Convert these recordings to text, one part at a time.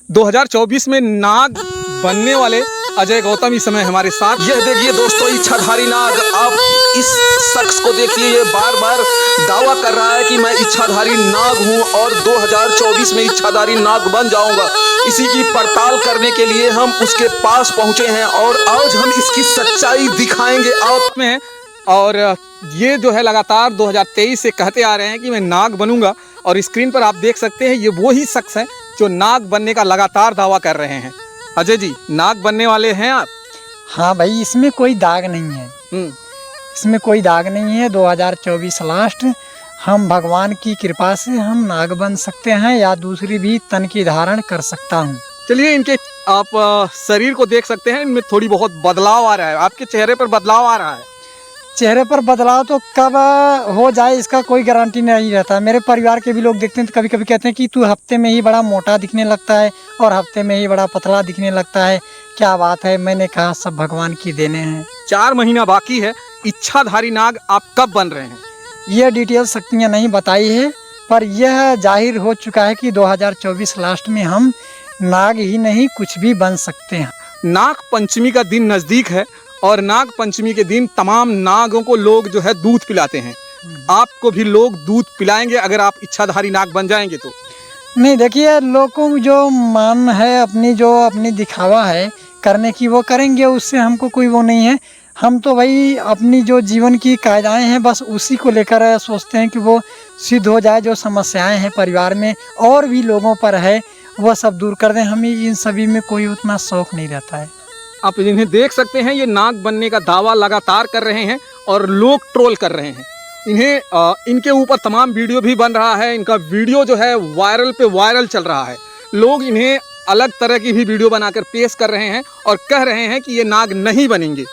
2024 में नाग बनने वाले अजय गौतम इस समय हमारे साथ। यह देखिए दोस्तों, इच्छाधारी नाग। आप इस शख्स को देखिए, ये बार बार दावा कर रहा है कि मैं इच्छाधारी नाग हूं और 2024 में इच्छाधारी नाग बन जाऊंगा। इसी की पड़ताल करने के लिए हम उसके पास पहुंचे हैं और आज हम इसकी सच्चाई दिखाएंगे आप में। और ये जो है लगातार 2023 से कहते आ रहे हैं कि मैं नाग बनूंगा, और स्क्रीन पर आप देख सकते हैं ये वो ही शख्स हैं जो नाग बनने का लगातार दावा कर रहे हैं। अजय जी, नाग बनने वाले हैं आप? हाँ भाई, इसमें कोई दाग नहीं है। इसमें कोई दाग नहीं है। 2024 लास्ट हम भगवान की कृपा से हम नाग बन सकते हैं या दूसरी भी तन की धारण कर सकता हूँ। चलिए, इनके आप शरीर को देख सकते हैं, इनमें थोड़ी बहुत बदलाव आ रहा है। आपके चेहरे पर बदलाव आ रहा है। चेहरे पर बदलाव तो कब हो जाए इसका कोई गारंटी नहीं रहता। मेरे परिवार के भी लोग देखते हैं तो कभी कभी कहते हैं कि तू हफ्ते में ही बड़ा मोटा दिखने लगता है और हफ्ते में ही बड़ा पतला दिखने लगता है, क्या बात है। मैंने कहा सब भगवान की देने हैं। 4 महीना बाकी है। इच्छाधारी नाग आप कब बन रहे हैं? यह डिटेल शक्तियाँ नहीं बताई है, पर यह जाहिर हो चुका है कि 2024 लास्ट में हम नाग ही नहीं कुछ भी बन सकते हैं। नाग पंचमी का दिन नज़दीक है और नाग पंचमी के दिन तमाम नागों को लोग जो है दूध पिलाते हैं। आपको भी लोग दूध पिलाएंगे अगर आप इच्छाधारी नाग बन जाएंगे तो? नहीं, देखिए, लोगों को जो मान है, अपनी दिखावा है करने की, वो करेंगे। उससे हमको कोई वो नहीं है। हम तो भाई अपनी जो जीवन की कायदाएं हैं बस उसी को लेकर सोचते हैं कि वो सिद्ध हो जाए। जो समस्याएं हैं परिवार में और भी लोगों पर है वह सब दूर कर दें। हमें इन सभी में कोई उतना शौक नहीं रहता है। आप इन्हें देख सकते हैं, ये नाग बनने का दावा लगातार कर रहे हैं और लोग ट्रोल कर रहे हैं इन्हें। इनके ऊपर तमाम वीडियो भी बन रहा है। इनका वीडियो जो है वायरल पे वायरल चल रहा है। लोग इन्हें अलग तरह की भी वीडियो बनाकर पेश कर रहे हैं और कह रहे हैं कि ये नाग नहीं बनेंगे।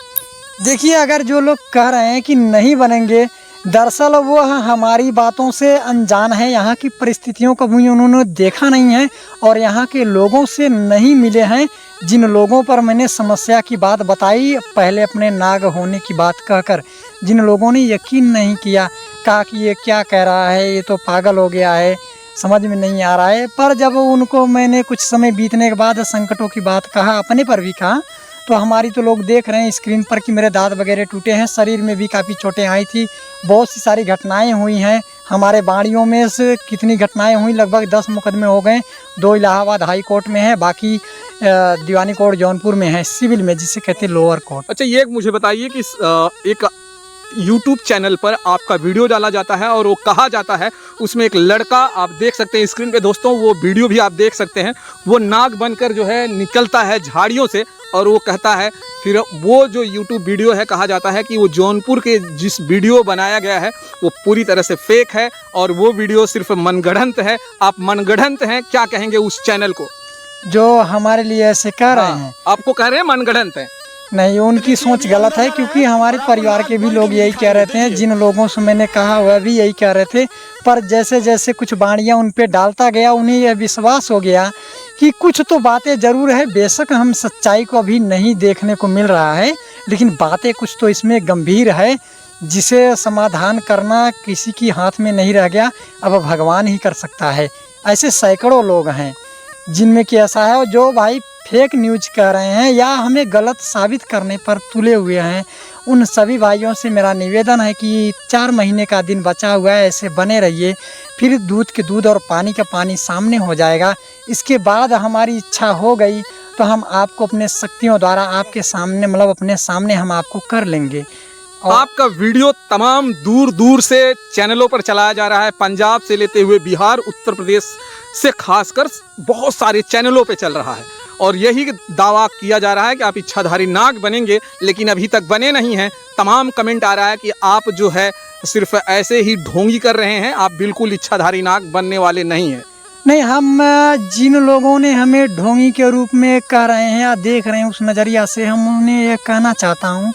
देखिए, अगर जो लोग कह रहे हैं कि नहीं बनेंगे, दरअसल वो हमारी बातों से अनजान है। यहाँ की परिस्थितियों को भी उन्होंने देखा नहीं है और यहाँ के लोगों से नहीं मिले हैं। जिन लोगों पर मैंने समस्या की बात बताई पहले अपने नाग होने की बात कहकर, जिन लोगों ने यकीन नहीं किया, कहा कि ये क्या कह रहा है, ये तो पागल हो गया है, समझ में नहीं आ रहा है। पर जब उनको मैंने कुछ समय बीतने के बाद संकटों की बात कहा, अपने पर भी कहा, तो हमारी तो लोग देख रहे हैं स्क्रीन पर कि मेरे दांत वगैरह टूटे हैं, शरीर में भी काफ़ी चोटें आई थी, बहुत सी सारी घटनाएं हुई हैं। हमारे बाड़ियों में से कितनी घटनाएं हुई, लगभग 10 मुकदमे हो गए। 2 इलाहाबाद हाई कोर्ट में है, बाकी दीवानी कोर्ट जौनपुर में है, सिविल में, जिसे कहते हैं लोअर कोर्ट। अच्छा, ये मुझे बताइए कि एक YouTube चैनल पर आपका वीडियो डाला जाता है और वो कहा जाता है उसमें एक लड़का, आप देख सकते हैं स्क्रीन पे दोस्तों, वो वीडियो भी आप देख सकते हैं, वो नाग बनकर जो है निकलता है झाड़ियों से और वो कहता है, फिर वो जो YouTube वीडियो है, कहा जाता है कि वो जौनपुर के जिस वीडियो बनाया गया है वो पूरी तरह से फेक है और वो वीडियो सिर्फ मनगढ़ंत है। आप मनगढ़ंत हैं, क्या कहेंगे उस चैनल को जो हमारे लिए ऐसे कह रहे हैं? आपको कह रहे हैं मनगढ़ंत है? नहीं, उनकी सोच गलत है, क्योंकि हमारे परिवार के भी लोग यही कह रहे थे। जिन लोगों से मैंने कहा वह भी यही कह रहे थे। पर जैसे जैसे कुछ बाणियाँ उन पे डालता गया, उन्हें यह विश्वास हो गया कि कुछ तो बातें ज़रूर है। बेशक हम सच्चाई को अभी नहीं देखने को मिल रहा है, लेकिन बातें कुछ तो इसमें गंभीर है, जिसे समाधान करना किसी के हाथ में नहीं रह गया, अब भगवान ही कर सकता है। ऐसे सैकड़ों लोग हैं जिनमें कि ऐसा है, और जो भाई फेक न्यूज कह रहे हैं या हमें गलत साबित करने पर तुले हुए हैं, उन सभी भाइयों से मेरा निवेदन है कि 4 महीने का दिन बचा हुआ है, ऐसे बने रहिए। फिर दूध के दूध और पानी का पानी सामने हो जाएगा। इसके बाद हमारी इच्छा हो गई तो हम आपको अपने शक्तियों द्वारा आपके सामने, मतलब अपने सामने हम आपको कर लेंगे। आपका वीडियो तमाम दूर दूर से चैनलों पर चलाया जा रहा है, पंजाब से लेते हुए बिहार, उत्तर प्रदेश से खासकर बहुत सारे चैनलों पे चल रहा है और यही दावा किया जा रहा है कि आप इच्छाधारी नाग बनेंगे, लेकिन अभी तक बने नहीं हैं। तमाम कमेंट आ रहा है कि आप जो है सिर्फ ऐसे ही ढोंगी कर रहे हैं, आप बिल्कुल इच्छाधारी नाग बनने वाले नहीं हैं। नहीं, हम जिन लोगों ने हमें ढोंगी के रूप में कह रहे हैं या देख रहे हैं, उस नज़रिया से हम उन्हें यह कहना चाहता हूँ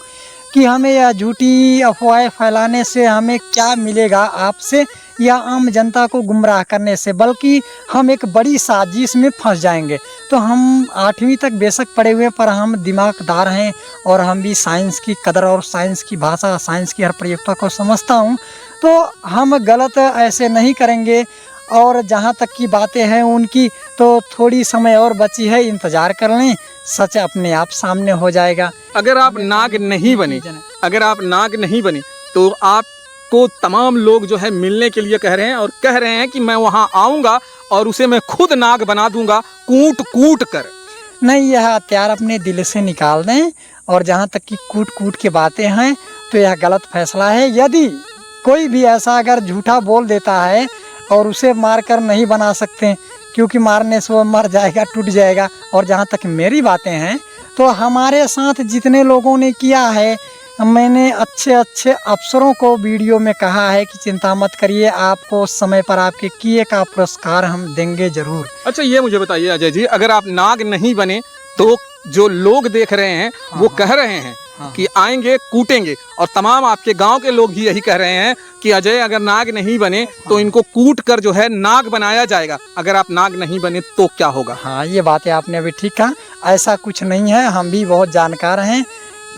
कि हमें यह झूठी अफवाहें फैलाने से हमें क्या मिलेगा आपसे या आम जनता को गुमराह करने से, बल्कि हम एक बड़ी साजिश में फंस जाएंगे। तो हम 8वीं तक बेशक पढ़े हुए, पर हम दिमागदार हैं और हम भी साइंस की कदर और साइंस की भाषा, साइंस की हर प्रयोगता को समझता हूँ। तो हम गलत ऐसे नहीं करेंगे और जहाँ तक की बातें हैं उनकी, तो तो थोड़ी समय और बची है, इंतज़ार कर लें, सच अपने आप सामने हो जाएगा। अगर आप नाग नहीं बने, अगर आप नाग नहीं बने तो आपको तमाम लोग जो है मिलने के लिए कह रहे हैं और कह रहे हैं कि मैं वहाँ आऊँगा और उसे मैं खुद नाग बना दूंगा कूट कूट कर। नहीं, यह हथियार अपने दिल से निकाल दें। और जहाँ तक कि कूट कूट की बातें हैं तो यह गलत फैसला है। यदि कोई भी ऐसा अगर झूठा बोल देता है और उसे मार कर नहीं बना सकते, क्योंकि मारने से वो मर जाएगा, टूट जाएगा। और जहाँ तक मेरी बातें हैं तो हमारे साथ जितने लोगों ने किया है, मैंने अच्छे अच्छे अफसरों को वीडियो में कहा है कि चिंता मत करिए, आपको समय पर आपके किए का पुरस्कार हम देंगे जरूर। अच्छा, ये मुझे बताइए अजय जी, अगर आप नाग नहीं बने तो जो लोग देख रहे हैं वो कह रहे हैं कि आएंगे कूटेंगे, और तमाम आपके गांव के लोग भी यही कह रहे हैं कि अजय अगर नाग नहीं बने तो इनको कूट कर जो है नाग बनाया जाएगा। अगर आप नाग नहीं बने तो क्या होगा? हाँ, ये बातें आपने अभी ठीक कहा, ऐसा कुछ नहीं है, हम भी बहुत जानकार हैं,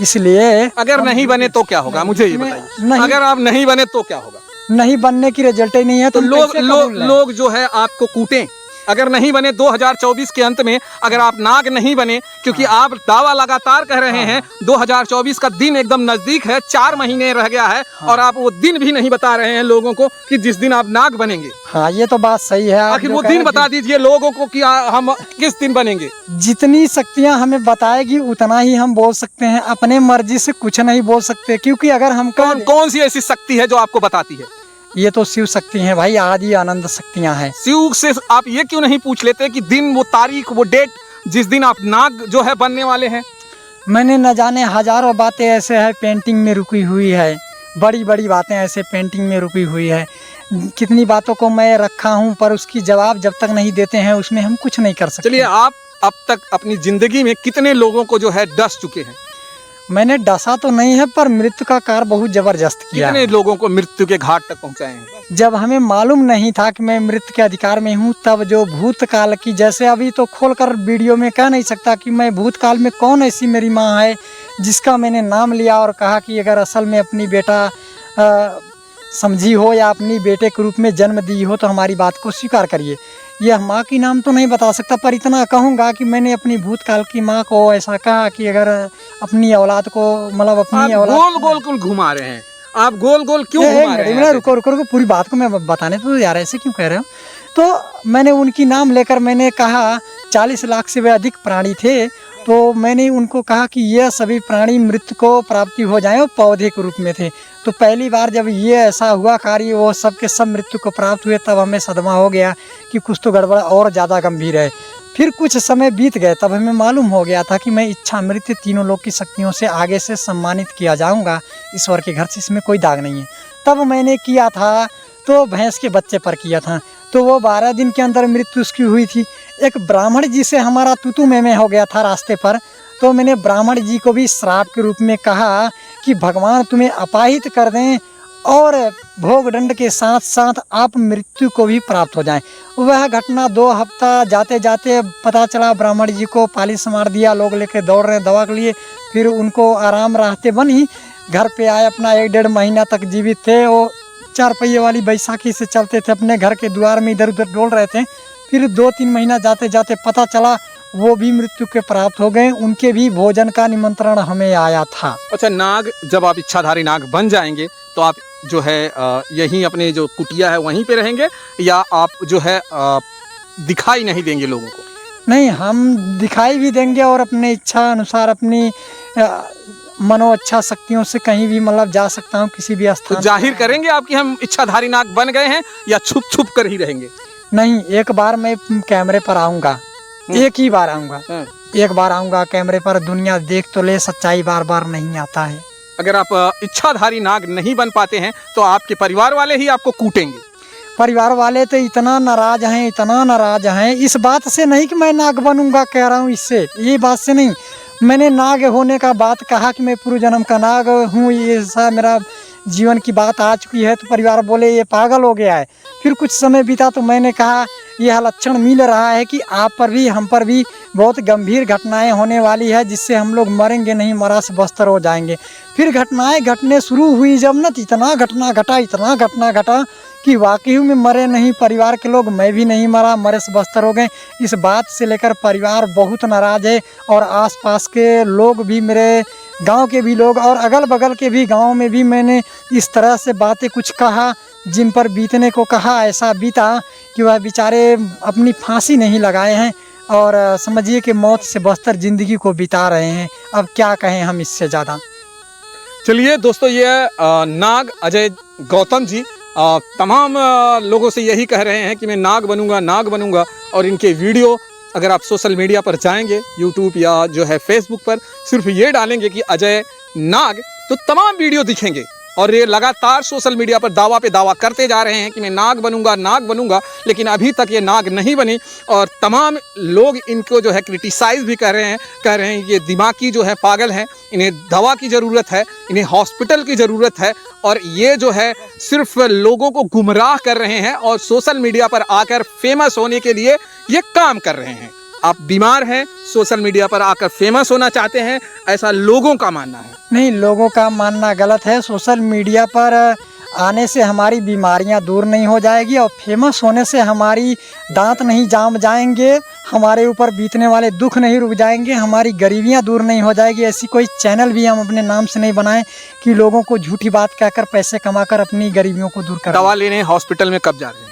इसलिए अगर नहीं बने तो क्या होगा, मुझे ये बताइए। अगर आप नहीं बने तो क्या होगा? नहीं बनने की रिजल्ट ही नहीं है तो लोग जो है आपको कूटें। अगर नहीं बने 2024 के अंत में, अगर आप नाग नहीं बने, क्योंकि आप दावा लगातार कह रहे हैं 2024 का दिन एकदम नजदीक है, 4 महीने रह गया है, और आप वो दिन भी नहीं बता रहे हैं लोगों को कि जिस दिन आप नाग बनेंगे। हाँ, ये तो बात सही है। आखिर वो दिन बता दीजिए लोगों को कि हम किस दिन बनेंगे। जितनी शक्तियाँ हमें बताएगी उतना ही हम बोल सकते हैं, अपने मर्जी से कुछ नहीं बोल सकते। क्योंकि अगर हम कौन सी ऐसी शक्ति है जो आपको बताती है? ये तो शिव शक्ति है भाई, आदि आनंद शक्तियाँ हैं। शिव से आप ये क्यों नहीं पूछ लेते कि दिन, वो तारीख, वो डेट जिस दिन आप नाग जो है बनने वाले हैं? मैंने न जाने हजारों बातें ऐसे है पेंटिंग में रुकी हुई है, बड़ी बड़ी बातें ऐसे पेंटिंग में रुकी हुई है। कितनी बातों को मैं रखा हूँ, पर उसकी जवाब जब तक नहीं देते हैं उसमें हम कुछ नहीं कर सकते। चलिए, आप अब तक अपनी जिंदगी में कितने लोगों को जो है डस चुके हैं? मैंने डसा तो नहीं है, पर मृत्यु का कार्य बहुत जबरदस्त किया। कितने लोगों को मृत्यु के घाट तक पहुंचाए हैं? जब हमें मालूम नहीं था कि मैं मृत्यु के अधिकार में हूँ, तब जो भूतकाल की, जैसे अभी तो खोलकर वीडियो में कह नहीं सकता कि मैं भूतकाल में कौन ऐसी मेरी माँ है जिसका मैंने नाम लिया और कहा कि अगर असल में अपनी बेटा समझी हो या अपनी बेटे के रूप में जन्म दी हो तो हमारी बात को स्वीकार करिए। यह माँ की नाम तो नहीं बता सकता, पर इतना कहूँगा कि मैंने अपनी भूतकाल की माँ को ऐसा कहा कि अगर अपनी औलाद को, मतलब अपनी औलाद, गोल गोल क्यों घुमा रहे हैं आप? गोल गोल क्यों घुमा रहे हैं? रुको रुको रुको, पूरी बात को मैं बताने तो यार, ऐसे क्यों कह रहे हो? तो मैंने उनकी नाम लेकर मैंने कहा 40 लाख से भी अधिक प्राणी थे, तो मैंने उनको कहा कि यह सभी प्राणी मृत्यु को प्राप्ति हो जाएं, और पौधे के रूप में थे। तो पहली बार जब ये ऐसा हुआ कार्य, वो सब के सब मृत्यु को प्राप्त हुए, तब हमें सदमा हो गया कि कुछ तो गड़बड़ और ज़्यादा गंभीर है। फिर कुछ समय बीत गए, तब हमें मालूम हो गया था कि मैं इच्छा मृत्यु तीनों लोक की शक्तियों से आगे से सम्मानित किया जाऊँगा, ईश्वर के घर से, इसमें कोई दाग नहीं है। तब मैंने किया था तो भैंस के बच्चे पर किया था, तो वो 12 दिन के अंदर मृत्यु उसकी हुई थी। एक ब्राह्मण जी से हमारा तू में हो गया था रास्ते पर, तो मैंने ब्राह्मण जी को भी श्राप के रूप में कहा कि भगवान तुम्हें अपाहित कर दें और भोग दंड के साथ साथ आप मृत्यु को भी प्राप्त हो जाएं। वह घटना 2 हफ्ता जाते जाते पता चला, ब्राह्मण जी को पालिश मार दिया, लोग लेके दौड़ रहे दवा के लिए। फिर उनको आराम राहते बनी, घर पे आए, अपना 1-1.5 महीना तक जीवित थे। वो 4 पहिए वाली बैसाखी से चलते थे, अपने घर के द्वार में इधर उधर डोल रहे थे। फिर 2-3 महीना जाते जाते पता चला वो भी मृत्यु के प्राप्त हो गए, उनके भी भोजन का निमंत्रण हमें आया था। अच्छा, नाग, जब आप इच्छाधारी नाग बन जाएंगे तो आप जो है यहीं अपने जो कुटिया है वहीं पे रहेंगे, या आप जो है दिखाई नहीं देंगे लोगों को? नहीं, हम दिखाई भी देंगे और अपने इच्छा अनुसार अपनी मनो अच्छा शक्तियों से कहीं भी मतलब जा सकता हूँ, किसी भी स्थान। तो जाहिर करेंगे आप कि हम इच्छाधारी नाग बन गए हैं, या छुप छुप कर ही रहेंगे? नहीं, एक बार मैं कैमरे पर आऊँगा, एक ही बार आऊँगा, एक बार आऊँगा कैमरे पर, दुनिया देख तो ले, सच्चाई बार बार नहीं आता है। अगर आप इच्छाधारी नाग नहीं बन पाते हैं तो आपके परिवार वाले ही आपको कूटेंगे? परिवार वाले तो इतना नाराज हैं, इतना नाराज हैं, इस बात से नहीं कि मैं नाग बनूंगा कह रहा हूँ, इससे, ये बात से नहीं। मैंने नाग होने का बात कहा कि मैं पूर्व जन्म का नाग हूँ, ये ऐसा मेरा जीवन की बात आ चुकी है, तो परिवार बोले ये पागल हो गया है। फिर कुछ समय बीता तो मैंने कहा यह लक्षण मिल रहा है कि आप पर भी हम पर भी बहुत गंभीर घटनाएं होने वाली है, जिससे हम लोग मरेंगे नहीं, मरा से बस्तर हो जाएंगे। फिर घटनाएं घटने शुरू हुई जब न, इतना घटना घटा कि वाकई में मरे नहीं परिवार के लोग, मैं भी नहीं मरा, मरे से बस्तर हो गए। इस बात से लेकर परिवार बहुत नाराज़ है और आसपास के लोग भी, मेरे गांव के भी लोग और अगल बगल के भी गांव में भी मैंने इस तरह से बातें कुछ कहा, जिन पर बीतने को कहा, ऐसा बीता कि वह बेचारे अपनी फांसी नहीं लगाए हैं और समझिए कि मौत से बस्तर ज़िंदगी को बिता रहे हैं। अब क्या कहें हम इससे ज़्यादा। चलिए दोस्तों, ये नाग अजय गौतम जी तमाम लोगों से यही कह रहे हैं कि मैं नाग बनूंगा, नाग बनूंगा। और इनके वीडियो अगर आप सोशल मीडिया पर जाएंगे, यूट्यूब या जो है फेसबुक पर, सिर्फ ये डालेंगे कि अजय नाग, तो तमाम वीडियो दिखेंगे। और ये लगातार सोशल मीडिया पर दावा पे दावा करते जा रहे हैं कि मैं नाग बनूंगा, नाग बनूंगा, लेकिन अभी तक ये नाग नहीं बनी। और तमाम लोग इनको जो है क्रिटिसाइज़ भी कर रहे हैं ये दिमागी जो है पागल हैं, इन्हें दवा की ज़रूरत है, इन्हें हॉस्पिटल की ज़रूरत है। और ये जो है सिर्फ लोगों को गुमराह कर रहे हैं और सोशल मीडिया पर आकर फेमस होने के लिए ये काम कर रहे हैं। आप बीमार हैं, सोशल मीडिया पर आकर फेमस होना चाहते हैं, ऐसा लोगों का मानना है। नहीं, लोगों का मानना गलत है। सोशल मीडिया पर आने से हमारी बीमारियां दूर नहीं हो जाएगी और फेमस होने से हमारी दांत नहीं जाम जाएंगे, हमारे ऊपर बीतने वाले दुख नहीं रुक जाएंगे, हमारी गरीबियां दूर नहीं हो जाएगी। ऐसी कोई चैनल भी हम अपने नाम से नहीं बनाएं कि लोगों को झूठी बात कहकर पैसे कमाकर अपनी गरीबियों को दूर करें। दवा लेने हॉस्पिटल में कब जा रहे हैं?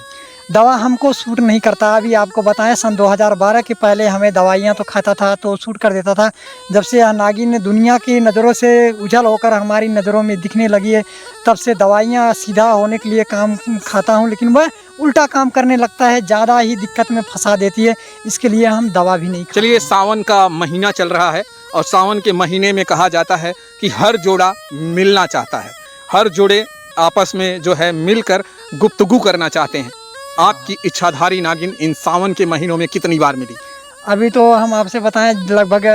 दवा हमको सूट नहीं करता। अभी आपको बताएं, सन 2012 के पहले हमें दवाइयाँ तो खाता था तो सूट कर देता था। जब से यह नागिन दुनिया की नज़रों से उजल होकर हमारी नज़रों में दिखने लगी है, तब से दवाइयाँ सीधा होने के लिए काम खाता हूँ, लेकिन वह उल्टा काम करने लगता है, ज़्यादा ही दिक्कत में फंसा देती है। इसके लिए हम दवा भी नहीं खाते। चलिए, सावन का महीना चल रहा है और सावन के महीने में कहा जाता है कि हर जोड़ा मिलना चाहता है, हर जोड़े आपस में जो है मिलकर गुफ्तगू करना चाहते हैं। आपकी इच्छाधारी नागिन इन सावन के महीनों में कितनी बार मिली? अभी तो हम आपसे बताएं लगभग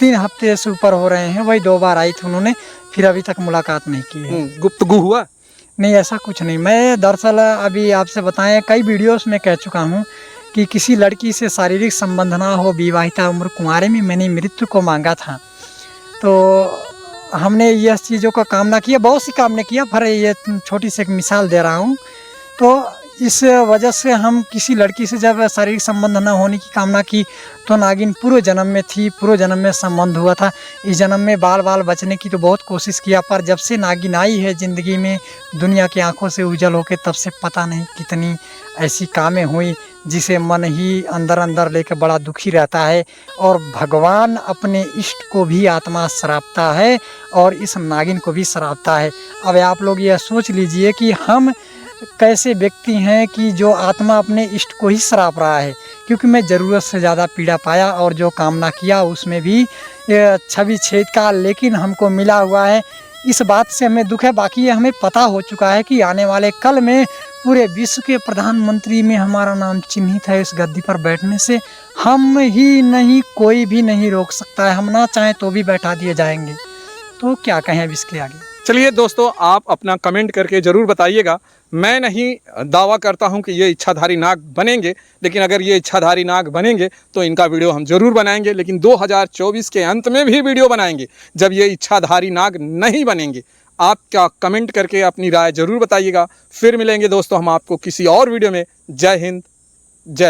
3 हफ्ते से ऊपर हो रहे हैं। वही 2 बार आई थी उन्होंने, फिर अभी तक मुलाकात नहीं की है। गुफ्तगू हुआ? नहीं, ऐसा कुछ नहीं। मैं दरअसल अभी आपसे बताएं कई वीडियोस में कह चुका हूं कि किसी लड़की से शारीरिक संबंध ना हो, विवाहिता उम्र कुंवारे में मैंने मृत्यु को मांगा था। तो हमने यह चीज़ों का कामना किया, बहुत सी कामना किया, पर ये छोटी सी एक मिसाल दे रहा हूँ। तो इस वजह से हम किसी लड़की से जब शारीरिक संबंध न होने की कामना की तो नागिन पूर्व जन्म में थी, पूर्व जन्म में संबंध हुआ था। इस जन्म में बाल बाल बचने की तो बहुत कोशिश किया, पर जब से नागिन आई है ज़िंदगी में, दुनिया की आंखों से उजल होकर, तब से पता नहीं कितनी ऐसी कामें हुई जिसे मन ही अंदर अंदर लेकर बड़ा दुखी रहता है। और भगवान अपने इष्ट को भी आत्मा श्रापता है और इस नागिन को भी श्रापता है। अब आप लोग यह सोच लीजिए कि हम कैसे व्यक्ति हैं कि जो आत्मा अपने इष्ट को ही श्राप रहा है, क्योंकि मैं ज़रूरत से ज़्यादा पीड़ा पाया और जो कामना किया उसमें भी छवि छेद का, लेकिन हमको मिला हुआ है। इस बात से हमें दुख है। बाकी ये हमें पता हो चुका है कि आने वाले कल में पूरे विश्व के प्रधानमंत्री में हमारा नाम चिन्हित है। इस गद्दी पर बैठने से हम ही नहीं, कोई भी नहीं रोक सकता है। हम ना चाहें तो भी बैठा दिए जाएंगे। तो क्या कहें अब इसके आगे। चलिए दोस्तों, आप अपना कमेंट करके ज़रूर बताइएगा। मैं नहीं दावा करता हूं कि ये इच्छाधारी नाग बनेंगे, लेकिन अगर ये इच्छाधारी नाग बनेंगे तो इनका वीडियो हम ज़रूर बनाएंगे, लेकिन 2024 के अंत में भी वीडियो बनाएंगे जब ये इच्छाधारी नाग नहीं बनेंगे। आप क्या कमेंट करके अपनी राय ज़रूर बताइएगा। फिर मिलेंगे दोस्तों हम आपको किसी और वीडियो में। जय हिंद,